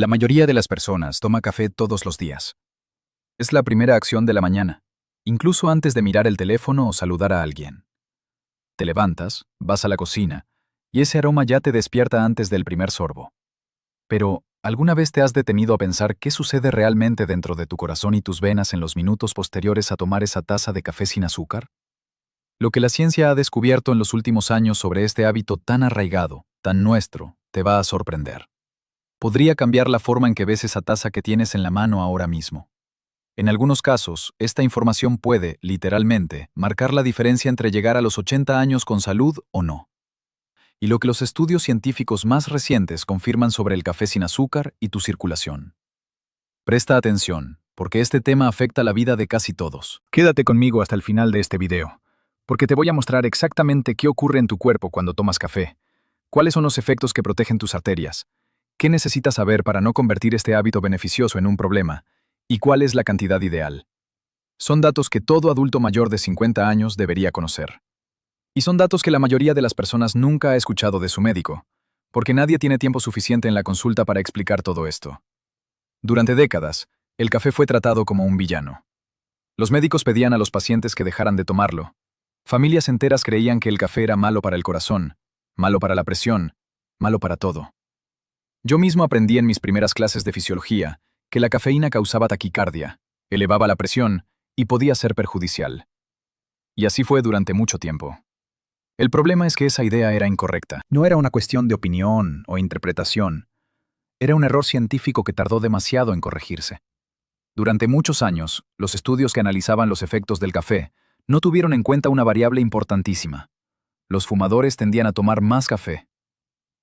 La mayoría de las personas toma café todos los días. Es la primera acción de la mañana, incluso antes de mirar el teléfono o saludar a alguien. Te levantas, vas a la cocina, y ese aroma ya te despierta antes del primer sorbo. Pero, ¿alguna vez te has detenido a pensar qué sucede realmente dentro de tu corazón y tus venas en los minutos posteriores a tomar esa taza de café sin azúcar? Lo que la ciencia ha descubierto en los últimos años sobre este hábito tan arraigado, tan nuestro, te va a sorprender. Podría cambiar la forma en que ves esa taza que tienes en la mano ahora mismo. En algunos casos, esta información puede, literalmente, marcar la diferencia entre llegar a los 80 años con salud o no. Y lo que los estudios científicos más recientes confirman sobre el café sin azúcar y tu circulación. Presta atención, porque este tema afecta la vida de casi todos. Quédate conmigo hasta el final de este video, porque te voy a mostrar exactamente qué ocurre en tu cuerpo cuando tomas café, cuáles son los efectos que protegen tus arterias, qué necesitas saber para no convertir este hábito beneficioso en un problema, y cuál es la cantidad ideal. Son datos que todo adulto mayor de 50 años debería conocer. Y son datos que la mayoría de las personas nunca ha escuchado de su médico, porque nadie tiene tiempo suficiente en la consulta para explicar todo esto. Durante décadas, el café fue tratado como un villano. Los médicos pedían a los pacientes que dejaran de tomarlo. Familias enteras creían que el café era malo para el corazón, malo para la presión, malo para todo. Yo mismo aprendí en mis primeras clases de fisiología que la cafeína causaba taquicardia, elevaba la presión y podía ser perjudicial. Y así fue durante mucho tiempo. El problema es que esa idea era incorrecta. No era una cuestión de opinión o interpretación. Era un error científico que tardó demasiado en corregirse. Durante muchos años, los estudios que analizaban los efectos del café no tuvieron en cuenta una variable importantísima. Los fumadores tendían a tomar más café.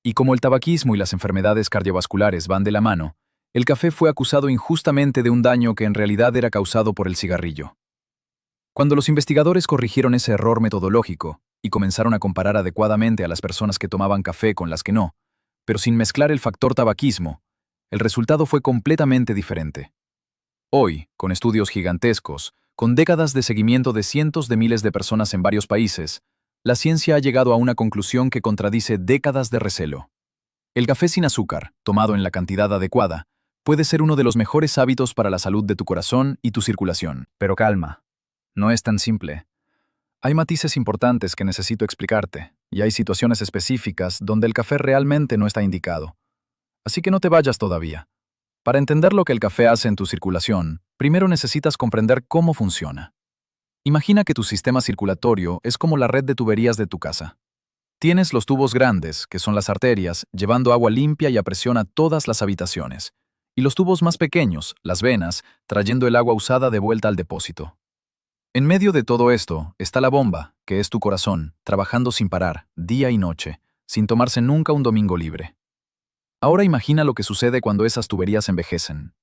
Y como el tabaquismo y las enfermedades cardiovasculares van de la mano, el café fue acusado injustamente de un daño que en realidad era causado por el cigarrillo. Cuando los investigadores corrigieron ese error metodológico y comenzaron a comparar adecuadamente a las personas que tomaban café con las que no, pero sin mezclar el factor tabaquismo, el resultado fue completamente diferente. Hoy, con estudios gigantescos, con décadas de seguimiento de cientos de miles de personas en varios países, la ciencia ha llegado a una conclusión que contradice décadas de recelo. El café sin azúcar, tomado en la cantidad adecuada, puede ser uno de los mejores hábitos para la salud de tu corazón y tu circulación. Pero calma, no es tan simple. Hay matices importantes que necesito explicarte, y hay situaciones específicas donde el café realmente no está indicado. Así que no te vayas todavía. Para entender lo que el café hace en tu circulación, primero necesitas comprender cómo funciona. Imagina que tu sistema circulatorio es como la red de tuberías de tu casa. Tienes los tubos grandes, que son las arterias, llevando agua limpia y a presión a todas las habitaciones, y los tubos más pequeños, las venas, trayendo el agua usada de vuelta al depósito. En medio de todo esto está la bomba, que es tu corazón, trabajando sin parar, día y noche, sin tomarse nunca un domingo libre. Ahora imagina lo que sucede cuando esas tuberías envejecen.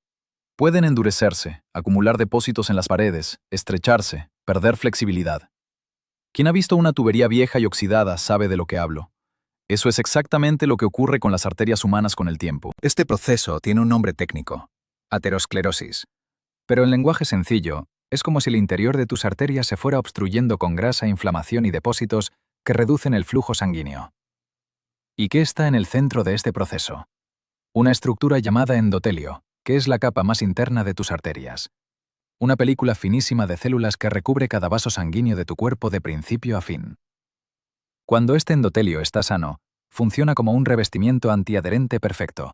Pueden endurecerse, acumular depósitos en las paredes, estrecharse, perder flexibilidad. Quien ha visto una tubería vieja y oxidada sabe de lo que hablo. Eso es exactamente lo que ocurre con las arterias humanas con el tiempo. Este proceso tiene un nombre técnico: aterosclerosis. Pero en lenguaje sencillo, es como si el interior de tus arterias se fuera obstruyendo con grasa, inflamación y depósitos que reducen el flujo sanguíneo. ¿Y qué está en el centro de este proceso? Una estructura llamada endotelio, que es la capa más interna de tus arterias. Una película finísima de células que recubre cada vaso sanguíneo de tu cuerpo de principio a fin. Cuando este endotelio está sano, funciona como un revestimiento antiadherente perfecto,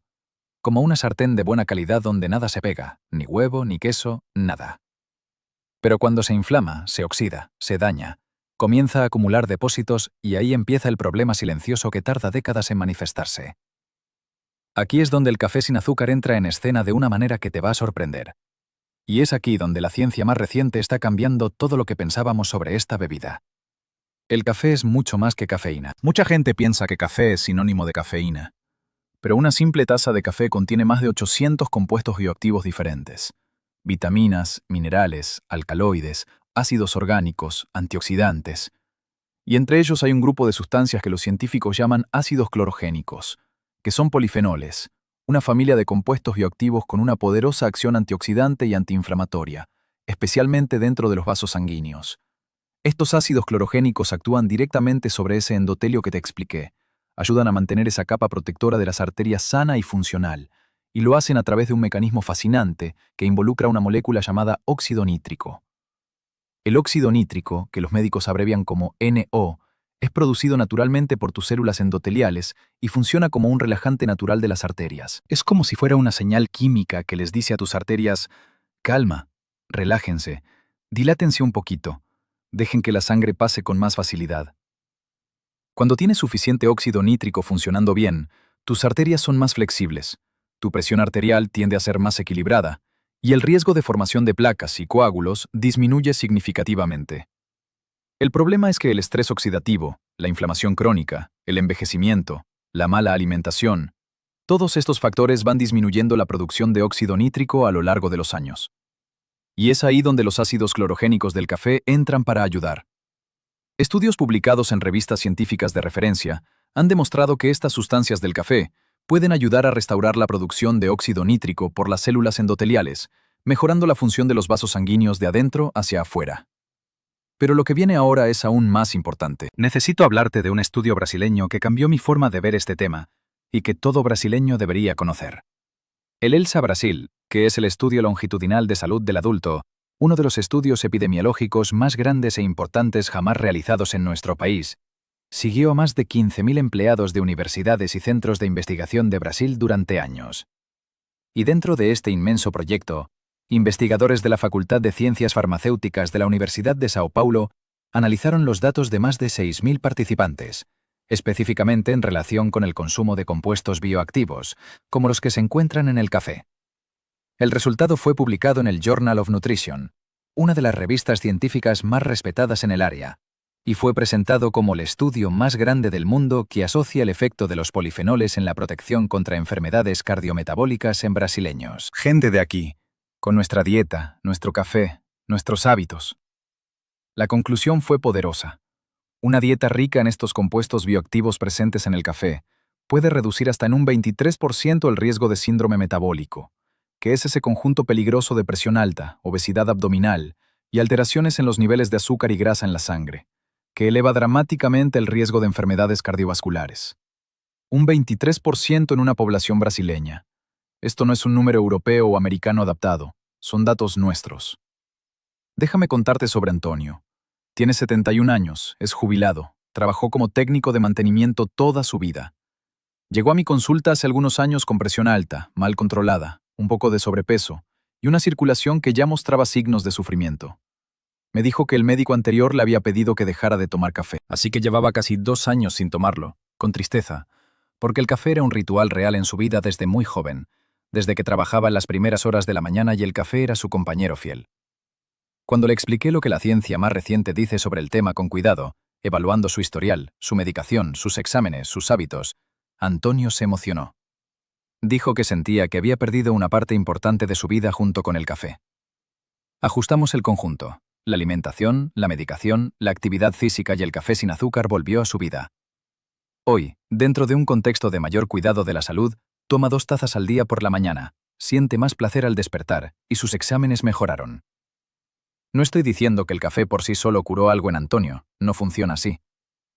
como una sartén de buena calidad donde nada se pega, ni huevo, ni queso, nada. Pero cuando se inflama, se oxida, se daña, comienza a acumular depósitos y ahí empieza el problema silencioso que tarda décadas en manifestarse. Aquí es donde el café sin azúcar entra en escena de una manera que te va a sorprender. Y es aquí donde la ciencia más reciente está cambiando todo lo que pensábamos sobre esta bebida. El café es mucho más que cafeína. Mucha gente piensa que café es sinónimo de cafeína, pero una simple taza de café contiene más de 800 compuestos bioactivos diferentes. Vitaminas, minerales, alcaloides, ácidos orgánicos, antioxidantes. Y entre ellos hay un grupo de sustancias que los científicos llaman ácidos clorogénicos, que son polifenoles, una familia de compuestos bioactivos con una poderosa acción antioxidante y antiinflamatoria, especialmente dentro de los vasos sanguíneos. Estos ácidos clorogénicos actúan directamente sobre ese endotelio que te expliqué, ayudan a mantener esa capa protectora de las arterias sana y funcional, y lo hacen a través de un mecanismo fascinante que involucra una molécula llamada óxido nítrico. El óxido nítrico, que los médicos abrevian como NO, es producido naturalmente por tus células endoteliales y funciona como un relajante natural de las arterias. Es como si fuera una señal química que les dice a tus arterias: calma, relájense, dilátense un poquito, dejen que la sangre pase con más facilidad. Cuando tienes suficiente óxido nítrico funcionando bien, tus arterias son más flexibles, tu presión arterial tiende a ser más equilibrada, y el riesgo de formación de placas y coágulos disminuye significativamente. El problema es que el estrés oxidativo, la inflamación crónica, el envejecimiento, la mala alimentación, todos estos factores van disminuyendo la producción de óxido nítrico a lo largo de los años. Y es ahí donde los ácidos clorogénicos del café entran para ayudar. Estudios publicados en revistas científicas de referencia han demostrado que estas sustancias del café pueden ayudar a restaurar la producción de óxido nítrico por las células endoteliales, mejorando la función de los vasos sanguíneos de adentro hacia afuera. Pero lo que viene ahora es aún más importante. Necesito hablarte de un estudio brasileño que cambió mi forma de ver este tema y que todo brasileño debería conocer. El ELSA Brasil, que es el estudio longitudinal de salud del adulto, uno de los estudios epidemiológicos más grandes e importantes jamás realizados en nuestro país, siguió a más de 15.000 empleados de universidades y centros de investigación de Brasil durante años. Y dentro de este inmenso proyecto, investigadores de la Facultad de Ciencias Farmacéuticas de la Universidad de Sao Paulo analizaron los datos de más de 6.000 participantes, específicamente en relación con el consumo de compuestos bioactivos, como los que se encuentran en el café. El resultado fue publicado en el Journal of Nutrition, una de las revistas científicas más respetadas en el área, y fue presentado como el estudio más grande del mundo que asocia el efecto de los polifenoles en la protección contra enfermedades cardiometabólicas en brasileños. Gente de aquí, con nuestra dieta, nuestro café, nuestros hábitos. La conclusión fue poderosa. Una dieta rica en estos compuestos bioactivos presentes en el café puede reducir hasta en un 23% el riesgo de síndrome metabólico, que es ese conjunto peligroso de presión alta, obesidad abdominal y alteraciones en los niveles de azúcar y grasa en la sangre, que eleva dramáticamente el riesgo de enfermedades cardiovasculares. Un 23% en una población brasileña. Esto no es un número europeo o americano adaptado, son datos nuestros. Déjame contarte sobre Antonio. Tiene 71 años, es jubilado, trabajó como técnico de mantenimiento toda su vida. Llegó a mi consulta hace algunos años con presión alta, mal controlada, un poco de sobrepeso y una circulación que ya mostraba signos de sufrimiento. Me dijo que el médico anterior le había pedido que dejara de tomar café, así que llevaba casi 2 años sin tomarlo, con tristeza, porque el café era un ritual real en su vida desde muy joven, desde que trabajaba en las primeras horas de la mañana y el café era su compañero fiel. Cuando le expliqué lo que la ciencia más reciente dice sobre el tema con cuidado, evaluando su historial, su medicación, sus exámenes, sus hábitos, Antonio se emocionó. Dijo que sentía que había perdido una parte importante de su vida junto con el café. Ajustamos el conjunto. La alimentación, la medicación, la actividad física y el café sin azúcar volvió a su vida. Hoy, dentro de un contexto de mayor cuidado de la salud, toma 2 tazas al día por la mañana, siente más placer al despertar y sus exámenes mejoraron. No estoy diciendo que el café por sí solo curó algo en Antonio, no funciona así.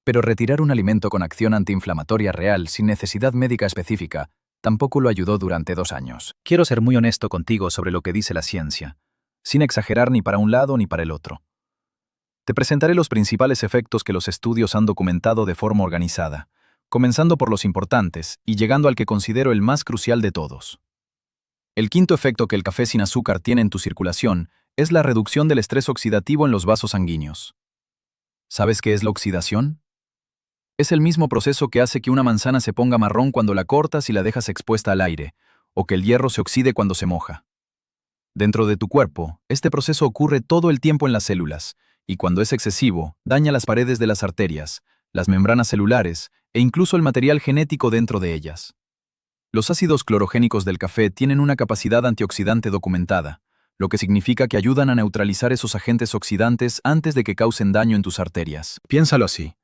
Pero retirar un alimento con acción antiinflamatoria real sin necesidad médica específica tampoco lo ayudó durante 2 años. Quiero ser muy honesto contigo sobre lo que dice la ciencia, sin exagerar ni para un lado ni para el otro. Te presentaré los principales efectos que los estudios han documentado de forma organizada, comenzando por los importantes y llegando al que considero el más crucial de todos. El quinto efecto que el café sin azúcar tiene en tu circulación es la reducción del estrés oxidativo en los vasos sanguíneos. ¿Sabes qué es la oxidación? Es el mismo proceso que hace que una manzana se ponga marrón cuando la cortas y la dejas expuesta al aire, o que el hierro se oxide cuando se moja. Dentro de tu cuerpo, este proceso ocurre todo el tiempo en las células, y cuando es excesivo, daña las paredes de las arterias, las membranas celulares e incluso el material genético dentro de ellas. Los ácidos clorogénicos del café tienen una capacidad antioxidante documentada, lo que significa que ayudan a neutralizar esos agentes oxidantes antes de que causen daño en tus arterias. Piénsalo así.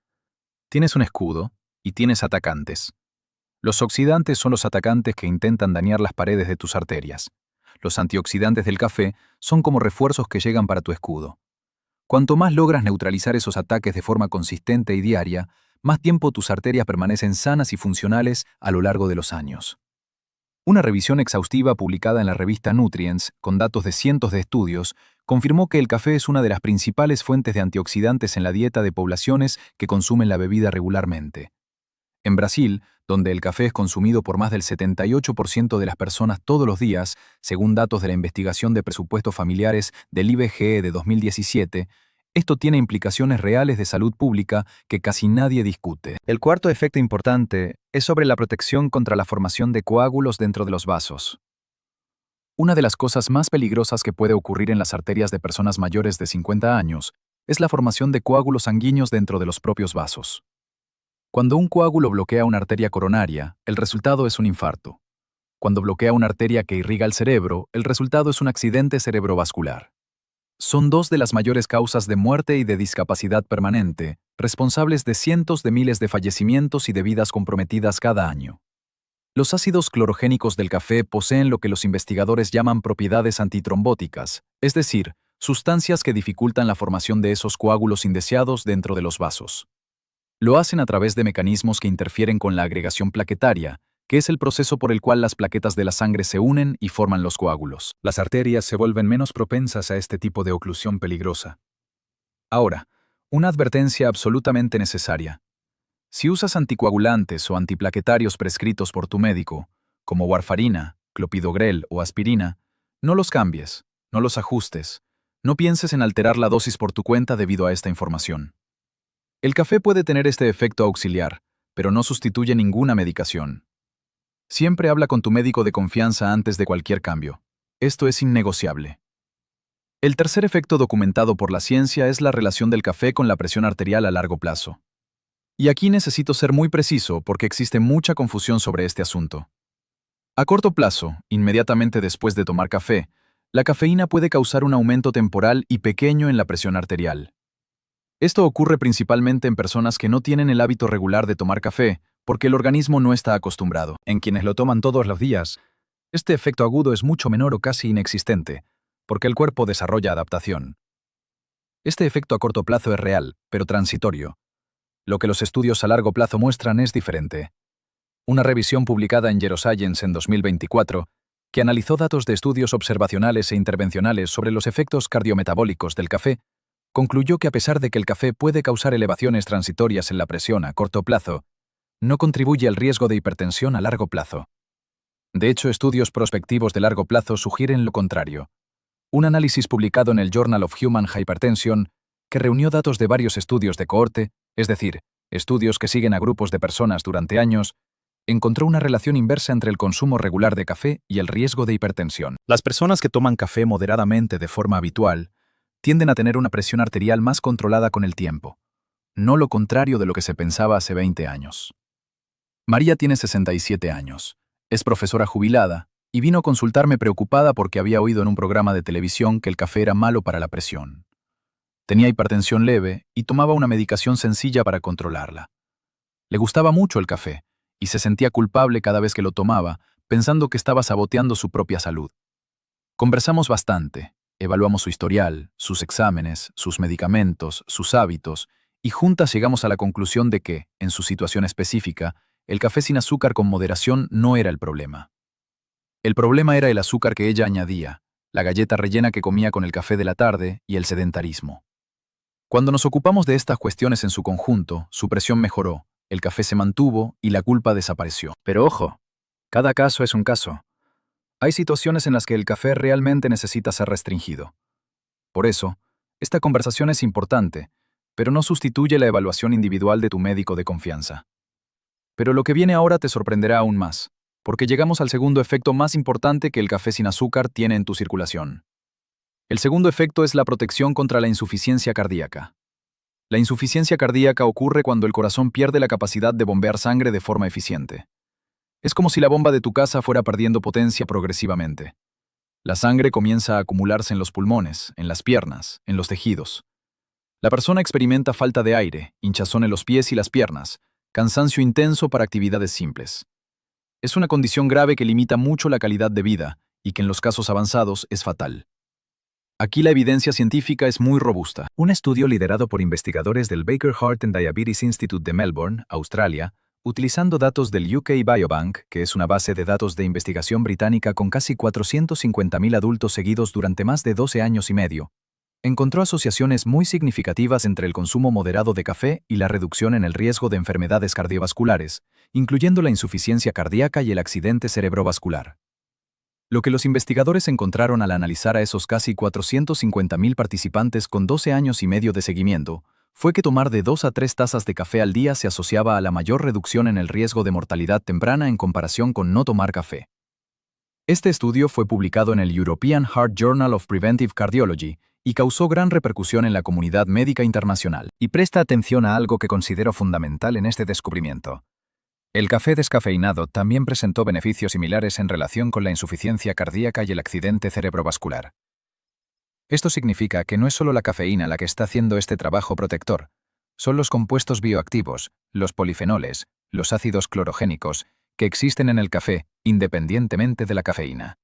Tienes un escudo y tienes atacantes. Los oxidantes son los atacantes que intentan dañar las paredes de tus arterias. Los antioxidantes del café son como refuerzos que llegan para tu escudo. Cuanto más logras neutralizar esos ataques de forma consistente y diaria, más tiempo tus arterias permanecen sanas y funcionales a lo largo de los años. Una revisión exhaustiva publicada en la revista Nutrients, con datos de cientos de estudios, confirmó que el café es una de las principales fuentes de antioxidantes en la dieta de poblaciones que consumen la bebida regularmente. En Brasil, donde el café es consumido por más del 78% de las personas todos los días, según datos de la investigación de presupuestos familiares del IBGE de 2017, esto tiene implicaciones reales de salud pública que casi nadie discute. El cuarto efecto importante es sobre la protección contra la formación de coágulos dentro de los vasos. Una de las cosas más peligrosas que puede ocurrir en las arterias de personas mayores de 50 años es la formación de coágulos sanguíneos dentro de los propios vasos. Cuando un coágulo bloquea una arteria coronaria, el resultado es un infarto. Cuando bloquea una arteria que irriga el cerebro, el resultado es un accidente cerebrovascular. Son dos de las mayores causas de muerte y de discapacidad permanente, responsables de cientos de miles de fallecimientos y de vidas comprometidas cada año. Los ácidos clorogénicos del café poseen lo que los investigadores llaman propiedades antitrombóticas, es decir, sustancias que dificultan la formación de esos coágulos indeseados dentro de los vasos. Lo hacen a través de mecanismos que interfieren con la agregación plaquetaria, que es el proceso por el cual las plaquetas de la sangre se unen y forman los coágulos. Las arterias se vuelven menos propensas a este tipo de oclusión peligrosa. Ahora, una advertencia absolutamente necesaria. Si usas anticoagulantes o antiplaquetarios prescritos por tu médico, como warfarina, clopidogrel o aspirina, no los cambies, no los ajustes, no pienses en alterar la dosis por tu cuenta debido a esta información. El café puede tener este efecto auxiliar, pero no sustituye ninguna medicación. Siempre habla con tu médico de confianza antes de cualquier cambio. Esto es innegociable. El tercer efecto documentado por la ciencia es la relación del café con la presión arterial a largo plazo. Y aquí necesito ser muy preciso porque existe mucha confusión sobre este asunto. A corto plazo, inmediatamente después de tomar café, la cafeína puede causar un aumento temporal y pequeño en la presión arterial. Esto ocurre principalmente en personas que no tienen el hábito regular de tomar café, porque el organismo no está acostumbrado. En quienes lo toman todos los días, este efecto agudo es mucho menor o casi inexistente, porque el cuerpo desarrolla adaptación. Este efecto a corto plazo es real, pero transitorio. Lo que los estudios a largo plazo muestran es diferente. Una revisión publicada en Neuroscience en 2024, que analizó datos de estudios observacionales e intervencionales sobre los efectos cardiometabólicos del café, concluyó que a pesar de que el café puede causar elevaciones transitorias en la presión a corto plazo, no contribuye al riesgo de hipertensión a largo plazo. De hecho, estudios prospectivos de largo plazo sugieren lo contrario. Un análisis publicado en el Journal of Human Hypertension, que reunió datos de varios estudios de cohorte, es decir, estudios que siguen a grupos de personas durante años, encontró una relación inversa entre el consumo regular de café y el riesgo de hipertensión. Las personas que toman café moderadamente de forma habitual tienden a tener una presión arterial más controlada con el tiempo, no lo contrario de lo que se pensaba hace 20 años. María tiene 67 años, es profesora jubilada y vino a consultarme preocupada porque había oído en un programa de televisión que el café era malo para la presión. Tenía hipertensión leve y tomaba una medicación sencilla para controlarla. Le gustaba mucho el café y se sentía culpable cada vez que lo tomaba, pensando que estaba saboteando su propia salud. Conversamos bastante, evaluamos su historial, sus exámenes, sus medicamentos, sus hábitos, y juntas llegamos a la conclusión de que, en su situación específica, el café sin azúcar con moderación no era el problema. El problema era el azúcar que ella añadía, la galleta rellena que comía con el café de la tarde y el sedentarismo. Cuando nos ocupamos de estas cuestiones en su conjunto, su presión mejoró, el café se mantuvo y la culpa desapareció. Pero ojo, cada caso es un caso. Hay situaciones en las que el café realmente necesita ser restringido. Por eso, esta conversación es importante, pero no sustituye la evaluación individual de tu médico de confianza. Pero lo que viene ahora te sorprenderá aún más, porque llegamos al segundo efecto más importante que el café sin azúcar tiene en tu circulación. El segundo efecto es la protección contra la insuficiencia cardíaca. La insuficiencia cardíaca ocurre cuando el corazón pierde la capacidad de bombear sangre de forma eficiente. Es como si la bomba de tu casa fuera perdiendo potencia progresivamente. La sangre comienza a acumularse en los pulmones, en las piernas, en los tejidos. La persona experimenta falta de aire, hinchazón en los pies y las piernas, cansancio intenso para actividades simples. Es una condición grave que limita mucho la calidad de vida y que en los casos avanzados es fatal. Aquí la evidencia científica es muy robusta. Un estudio liderado por investigadores del Baker Heart and Diabetes Institute de Melbourne, Australia, Utilizando datos del UK Biobank, que es una base de datos de investigación británica con casi 450.000 adultos seguidos durante más de 12 años y medio, encontró asociaciones muy significativas entre el consumo moderado de café y la reducción en el riesgo de enfermedades cardiovasculares, incluyendo la insuficiencia cardíaca y el accidente cerebrovascular. Lo que los investigadores encontraron al analizar a esos casi 450.000 participantes con 12 años y medio de seguimiento fue que tomar de 2 a 3 tazas de café al día se asociaba a la mayor reducción en el riesgo de mortalidad temprana en comparación con no tomar café. Este estudio fue publicado en el European Heart Journal of Preventive Cardiology y causó gran repercusión en la comunidad médica internacional. Y presta atención a algo que considero fundamental en este descubrimiento. El café descafeinado también presentó beneficios similares en relación con la insuficiencia cardíaca y el accidente cerebrovascular. Esto significa que no es solo la cafeína la que está haciendo este trabajo protector, son los compuestos bioactivos, los polifenoles, los ácidos clorogénicos, que existen en el café, independientemente de la cafeína.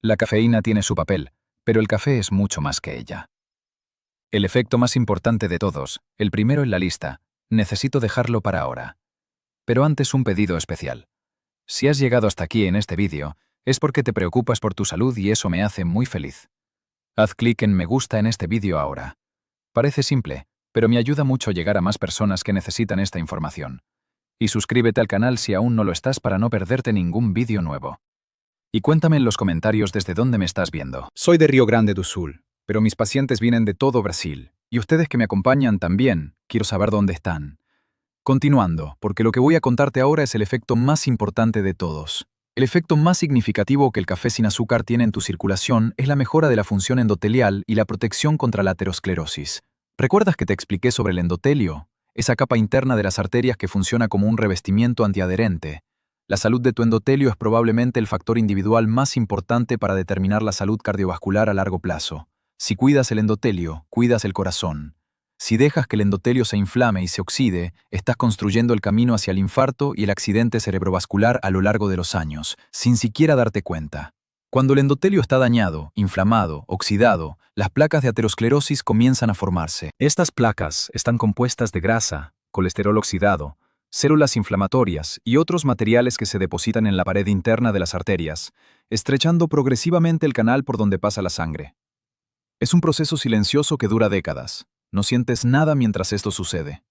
La cafeína tiene su papel, pero el café es mucho más que ella. El efecto más importante de todos, el primero en la lista, necesito dejarlo para ahora. Pero antes un pedido especial. Si has llegado hasta aquí en este vídeo, es porque te preocupas por tu salud y eso me hace muy feliz. Haz clic en me gusta en este vídeo ahora. Parece simple, pero me ayuda mucho llegar a más personas que necesitan esta información. Y suscríbete al canal si aún no lo estás para no perderte ningún vídeo nuevo. Y cuéntame en los comentarios desde dónde me estás viendo. Soy de Río Grande do Sul, pero mis pacientes vienen de todo Brasil. Y ustedes que me acompañan también, quiero saber dónde están. Continuando, porque lo que voy a contarte ahora es el efecto más importante de todos. El efecto más significativo que el café sin azúcar tiene en tu circulación es la mejora de la función endotelial y la protección contra la aterosclerosis. ¿Recuerdas que te expliqué sobre el endotelio? Esa capa interna de las arterias que funciona como un revestimiento antiadherente. La salud de tu endotelio es probablemente el factor individual más importante para determinar la salud cardiovascular a largo plazo. Si cuidas el endotelio, cuidas el corazón. Si dejas que el endotelio se inflame y se oxide, estás construyendo el camino hacia el infarto y el accidente cerebrovascular a lo largo de los años, sin siquiera darte cuenta. Cuando el endotelio está dañado, inflamado, oxidado, las placas de aterosclerosis comienzan a formarse. Estas placas están compuestas de grasa, colesterol oxidado, células inflamatorias y otros materiales que se depositan en la pared interna de las arterias, estrechando progresivamente el canal por donde pasa la sangre. Es un proceso silencioso que dura décadas. No sientes nada mientras esto sucede.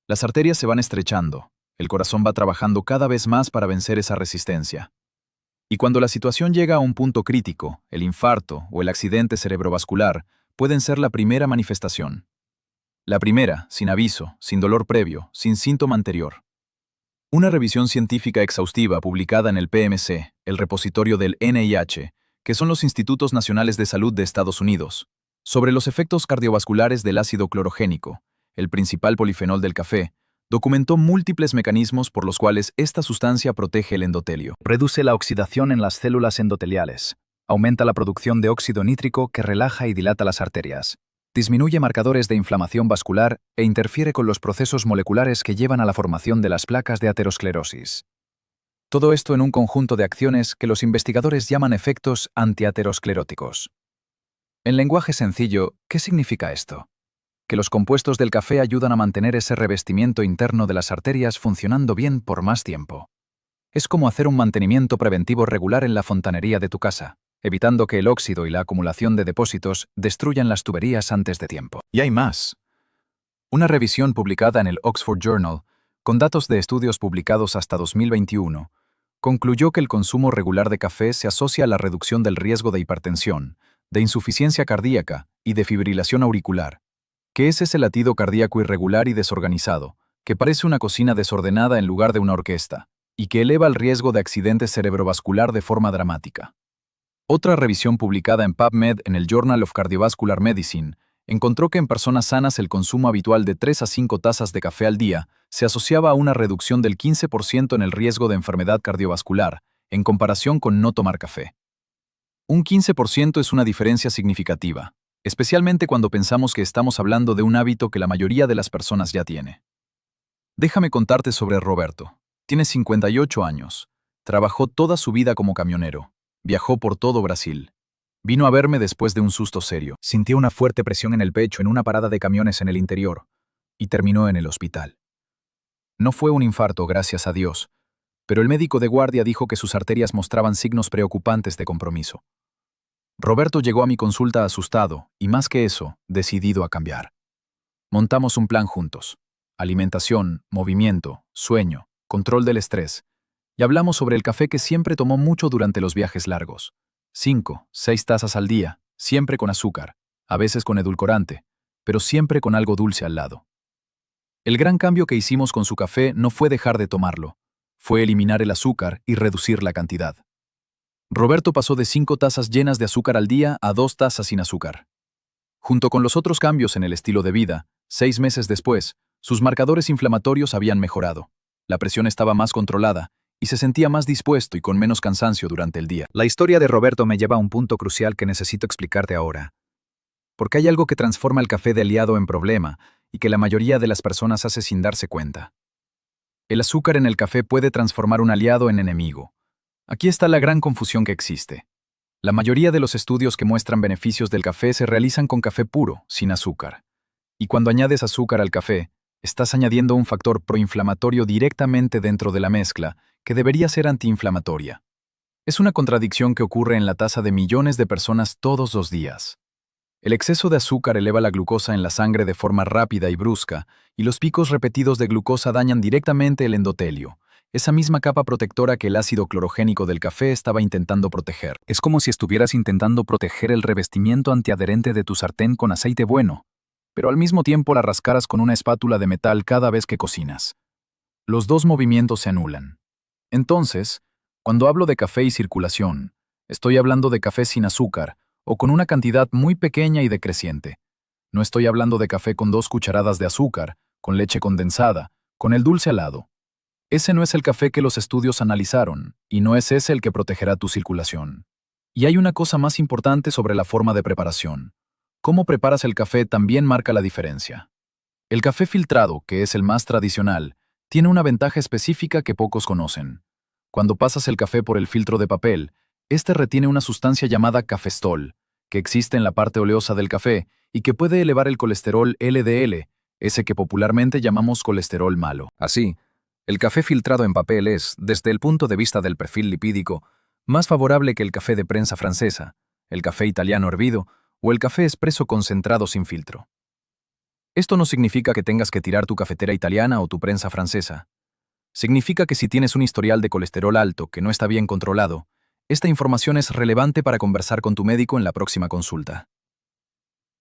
Las arterias se van estrechando, el corazón va trabajando cada vez más para vencer esa resistencia. Y cuando la situación llega a un punto crítico, el infarto o el accidente cerebrovascular pueden ser la primera manifestación. La primera, sin aviso, sin dolor previo, sin síntoma anterior. Una revisión científica exhaustiva publicada en el PMC, el repositorio del NIH, que son los Institutos Nacionales de Salud de Estados Unidos, sobre los efectos cardiovasculares del ácido clorogénico, el principal polifenol del café, documentó múltiples mecanismos por los cuales esta sustancia protege el endotelio. Reduce la oxidación en las células endoteliales. Aumenta la producción de óxido nítrico que relaja y dilata las arterias. Disminuye marcadores de inflamación vascular e interfiere con los procesos moleculares que llevan a la formación de las placas de aterosclerosis. Todo esto en un conjunto de acciones que los investigadores llaman efectos antiateroscleróticos. En lenguaje sencillo, ¿qué significa esto? Que los compuestos del café ayudan a mantener ese revestimiento interno de las arterias funcionando bien por más tiempo. Es como hacer un mantenimiento preventivo regular en la fontanería de tu casa, evitando que el óxido y la acumulación de depósitos destruyan las tuberías antes de tiempo. Y hay más. Una revisión publicada en el Oxford Journal, con datos de estudios publicados hasta 2021, concluyó que el consumo regular de café se asocia a la reducción del riesgo de hipertensión, de insuficiencia cardíaca y de fibrilación auricular, que es ese latido cardíaco irregular y desorganizado, que parece una cocina desordenada en lugar de una orquesta, y que eleva el riesgo de accidente cerebrovascular de forma dramática. Otra revisión publicada en PubMed en el Journal of Cardiovascular Medicine encontró que en personas sanas el consumo habitual de 3 a 5 tazas de café al día se asociaba a una reducción del 15% en el riesgo de enfermedad cardiovascular, en comparación con no tomar café. Un 15% es una diferencia significativa, especialmente cuando pensamos que estamos hablando de un hábito que la mayoría de las personas ya tiene. Déjame contarte sobre Roberto. Tiene 58 años. Trabajó toda su vida como camionero. Viajó por todo Brasil. Vino a verme después de un susto serio. Sintió una fuerte presión en el pecho en una parada de camiones en el interior y terminó en el hospital. No fue un infarto, gracias a Dios, pero el médico de guardia dijo que sus arterias mostraban signos preocupantes de compromiso. Roberto llegó a mi consulta asustado y, más que eso, decidido a cambiar. Montamos un plan juntos: alimentación, movimiento, sueño, control del estrés, y hablamos sobre el café que siempre tomó mucho durante los viajes largos. 5, 6 tazas al día, siempre con azúcar, a veces con edulcorante, pero siempre con algo dulce al lado. El gran cambio que hicimos con su café no fue dejar de tomarlo, fue eliminar el azúcar y reducir la cantidad. Roberto pasó de 5 tazas llenas de azúcar al día a 2 tazas sin azúcar. Junto con los otros cambios en el estilo de vida, 6 meses después, sus marcadores inflamatorios habían mejorado. La presión estaba más controlada y se sentía más dispuesto y con menos cansancio durante el día. La historia de Roberto me lleva a un punto crucial que necesito explicarte ahora. Porque hay algo que transforma el café de aliado en problema y que la mayoría de las personas hace sin darse cuenta. El azúcar en el café puede transformar un aliado en enemigo. Aquí está la gran confusión que existe. La mayoría de los estudios que muestran beneficios del café se realizan con café puro, sin azúcar. Y cuando añades azúcar al café, estás añadiendo un factor proinflamatorio directamente dentro de la mezcla, que debería ser antiinflamatoria. Es una contradicción que ocurre en la taza de millones de personas todos los días. El exceso de azúcar eleva la glucosa en la sangre de forma rápida y brusca, y los picos repetidos de glucosa dañan directamente el endotelio, esa misma capa protectora que el ácido clorogénico del café estaba intentando proteger. Es como si estuvieras intentando proteger el revestimiento antiadherente de tu sartén con aceite bueno, pero al mismo tiempo la rascaras con una espátula de metal cada vez que cocinas. Los dos movimientos se anulan. Entonces, cuando hablo de café y circulación, estoy hablando de café sin azúcar o con una cantidad muy pequeña y decreciente. No estoy hablando de café con 2 cucharadas de azúcar, con leche condensada, con el dulce al lado. Ese no es el café que los estudios analizaron, y no es ese el que protegerá tu circulación. Y hay una cosa más importante sobre la forma de preparación. Cómo preparas el café también marca la diferencia. El café filtrado, que es el más tradicional, tiene una ventaja específica que pocos conocen. Cuando pasas el café por el filtro de papel, este retiene una sustancia llamada cafestol, que existe en la parte oleosa del café y que puede elevar el colesterol LDL, ese que popularmente llamamos colesterol malo. Así, el café filtrado en papel es, desde el punto de vista del perfil lipídico, más favorable que el café de prensa francesa, el café italiano hervido o el café expreso concentrado sin filtro. Esto no significa que tengas que tirar tu cafetera italiana o tu prensa francesa. Significa que si tienes un historial de colesterol alto que no está bien controlado, esta información es relevante para conversar con tu médico en la próxima consulta.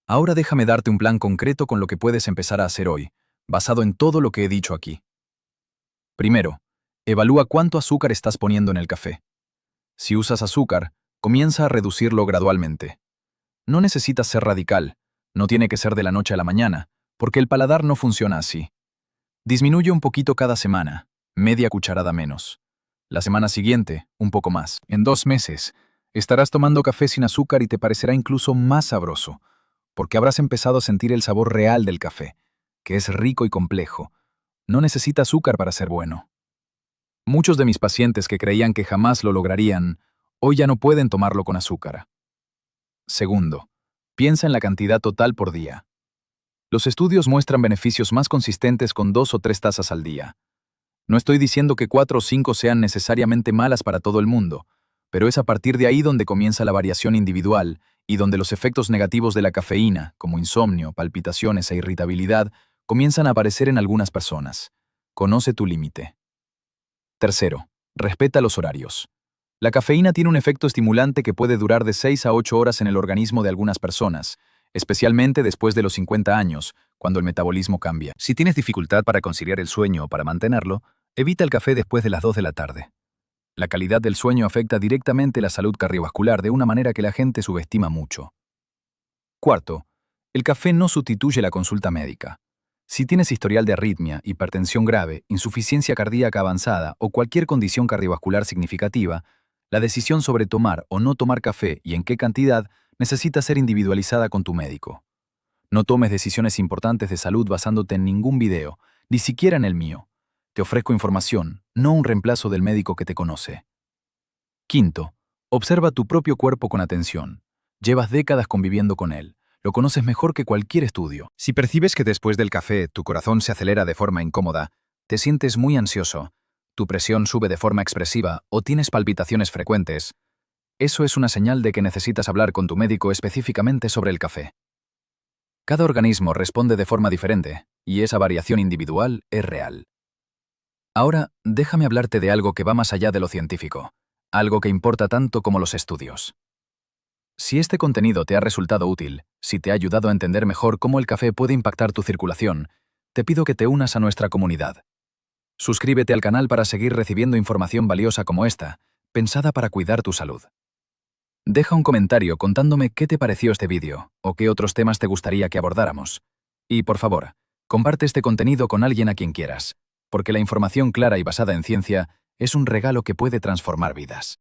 Ahora déjame darte un plan concreto con lo que puedes empezar a hacer hoy, basado en todo lo que he dicho aquí. Primero, evalúa cuánto azúcar estás poniendo en el café. Si usas azúcar, comienza a reducirlo gradualmente. No necesitas ser radical, no tiene que ser de la noche a la mañana, porque el paladar no funciona así. Disminuye un poquito cada semana, media cucharada menos. La semana siguiente, un poco más. En 2 meses, estarás tomando café sin azúcar y te parecerá incluso más sabroso, porque habrás empezado a sentir el sabor real del café, que es rico y complejo. No necesita azúcar para ser bueno. Muchos de mis pacientes que creían que jamás lo lograrían, hoy ya no pueden tomarlo con azúcar. Segundo, piensa en la cantidad total por día. Los estudios muestran beneficios más consistentes con 2 o 3 tazas al día. No estoy diciendo que 4 o 5 sean necesariamente malas para todo el mundo, pero es a partir de ahí donde comienza la variación individual y donde los efectos negativos de la cafeína, como insomnio, palpitaciones e irritabilidad, comienzan a aparecer en algunas personas. Conoce tu límite. Tercero, respeta los horarios. La cafeína tiene un efecto estimulante que puede durar de 6 a 8 horas en el organismo de algunas personas, especialmente después de los 50 años, cuando el metabolismo cambia. Si tienes dificultad para conciliar el sueño o para mantenerlo, evita el café después de las 2 de la tarde. La calidad del sueño afecta directamente la salud cardiovascular de una manera que la gente subestima mucho. Cuarto, el café no sustituye la consulta médica. Si tienes historial de arritmia, hipertensión grave, insuficiencia cardíaca avanzada o cualquier condición cardiovascular significativa, la decisión sobre tomar o no tomar café y en qué cantidad necesita ser individualizada con tu médico. No tomes decisiones importantes de salud basándote en ningún video, ni siquiera en el mío. Te ofrezco información, no un reemplazo del médico que te conoce. Quinto, observa tu propio cuerpo con atención. Llevas décadas conviviendo con él. Lo conoces mejor que cualquier estudio. Si percibes que después del café tu corazón se acelera de forma incómoda, te sientes muy ansioso, tu presión sube de forma expresiva o tienes palpitaciones frecuentes, eso es una señal de que necesitas hablar con tu médico específicamente sobre el café. Cada organismo responde de forma diferente, y esa variación individual es real. Ahora, déjame hablarte de algo que va más allá de lo científico, algo que importa tanto como los estudios. Si este contenido te ha resultado útil, si te ha ayudado a entender mejor cómo el café puede impactar tu circulación, te pido que te unas a nuestra comunidad. Suscríbete al canal para seguir recibiendo información valiosa como esta, pensada para cuidar tu salud. Deja un comentario contándome qué te pareció este vídeo o qué otros temas te gustaría que abordáramos. Y, por favor, comparte este contenido con alguien a quien quieras, porque la información clara y basada en ciencia es un regalo que puede transformar vidas.